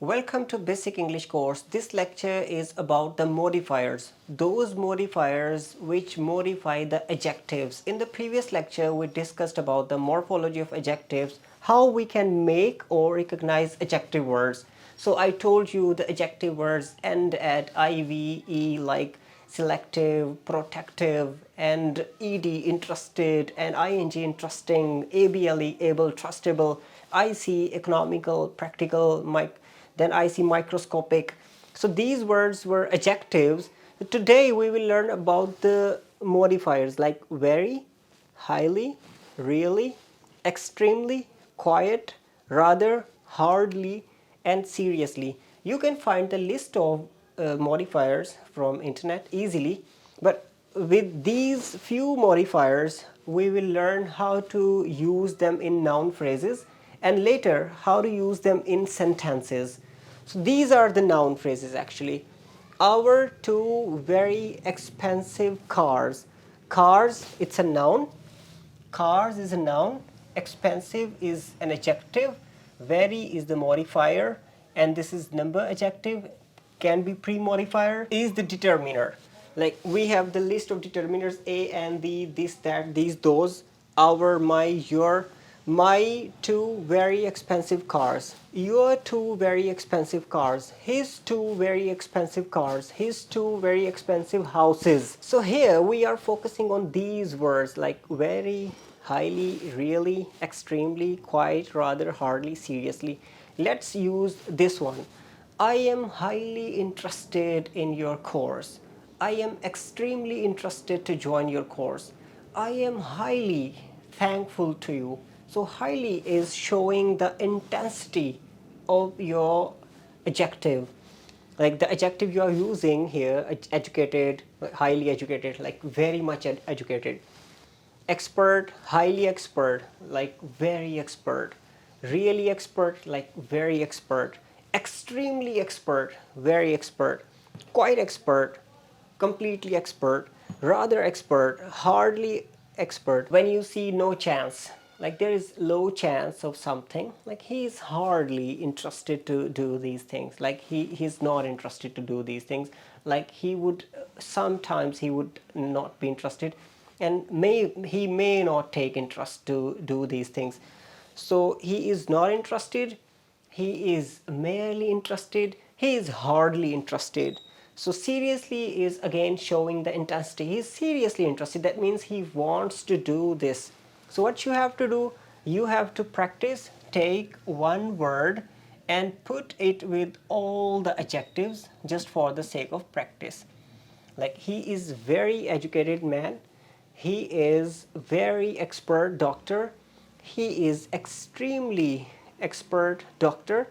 Welcome to Basic English course. This lecture is about the modifiers, those modifiers which modify the adjectives. In the previous lecture, we discussed about the morphology of adjectives, how we can make or recognize adjective words. So I told you the adjective words end at IVE like selective, protective, and ED interested, and ING interesting, ABLE able, trustable, IC economical, practical, then IC microscopic. So these words were adjectives. Today we will learn about the modifiers like very, highly, really, extremely, quiet, rather, hardly, and seriously. You can find the list of modifiers from internet easily, but with these few modifiers we will learn how to use them in noun phrases and later how to use them in sentences. So these are the noun phrases actually. Our two very expensive cars. Cars, it's a noun. Cars is a noun. Expensive is an adjective. Very is the modifier. And this is number adjective. Can be pre-modifier. Is the determiner. Like we have the list of determiners A and the, this, that, these, those, our, my, your. My two very expensive cars, your two very expensive cars, his two very expensive cars, his two very expensive houses. So here we are focusing on these words like very, highly, really, extremely, quite, rather, hardly, seriously. Let's use this one. I am highly interested in your course. I am extremely interested to join your course. I am highly thankful to you. So highly is showing the intensity of your adjective. Like the adjective you are using here, educated, highly educated, like very much educated. Expert, highly expert, like very expert. Really expert, like very expert. Extremely expert, very expert. Quite expert, completely expert, rather expert, hardly expert. When you see no chance, like there is low chance of something, like he is hardly interested to do these things, like he's not interested to do these things, like he would sometimes he would not be interested and he may not take interest to do these things. So he is not interested, he is merely interested, he is hardly interested. So seriously is again showing the intensity. He is seriously interested. That means he wants to do this. So what you have to do, you have to practice, take one word and put it with all the adjectives just for the sake of practice. Like he is very educated man, he is very expert doctor, he is extremely expert doctor,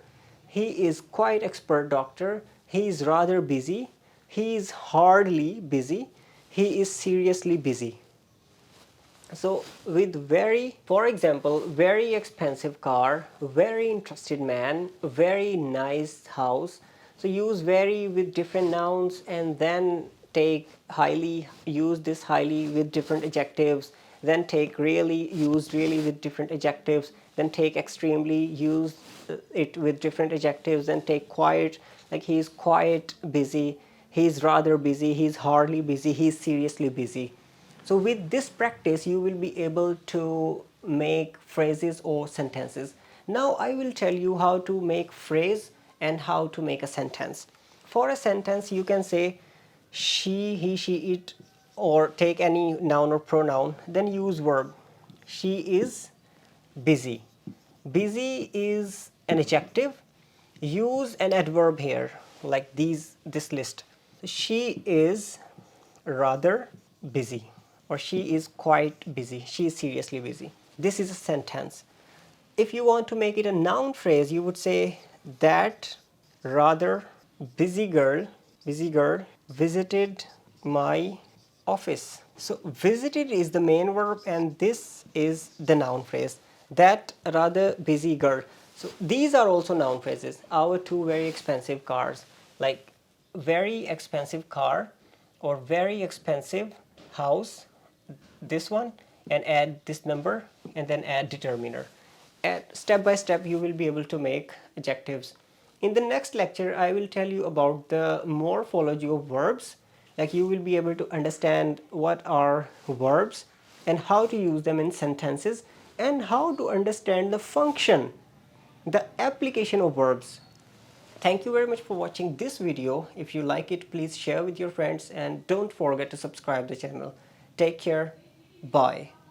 he is quite expert doctor, he is rather busy, he is hardly busy, he is seriously busy. So with very, for example, very expensive car, very interested man, very nice house. So use very with different nouns and then take highly, use this highly with different adjectives, then take really, use really with different adjectives, then take extremely, use it with different adjectives, then take quiet, like he's quite busy, he's rather busy, he's hardly busy, he's seriously busy. So with this practice, you will be able to make phrases or sentences. Now I will tell you how to make phrase and how to make a sentence. For a sentence, you can say she, he, she, it, or take any noun or pronoun, then use verb. She is busy. Busy is an adjective. Use an adverb here, like this list. She is rather busy, or she is quite busy, she is seriously busy. This is a sentence. If you want to make it a noun phrase, you would say that rather busy girl visited my office. So visited is the main verb and this is the noun phrase. That rather busy girl. So these are also noun phrases. Our two very expensive cars, like very expensive car or very expensive house, this one, and add this number and then add determiner. And step by step you will be able to make adjectives. In the next lecture, I will tell you about the morphology of verbs. Like you will be able to understand what are verbs and how to use them in sentences and how to understand the function, the application of verbs. Thank you very much for watching this video. If you like it, please share with your friends and don't forget to subscribe the channel. Take care. Bye.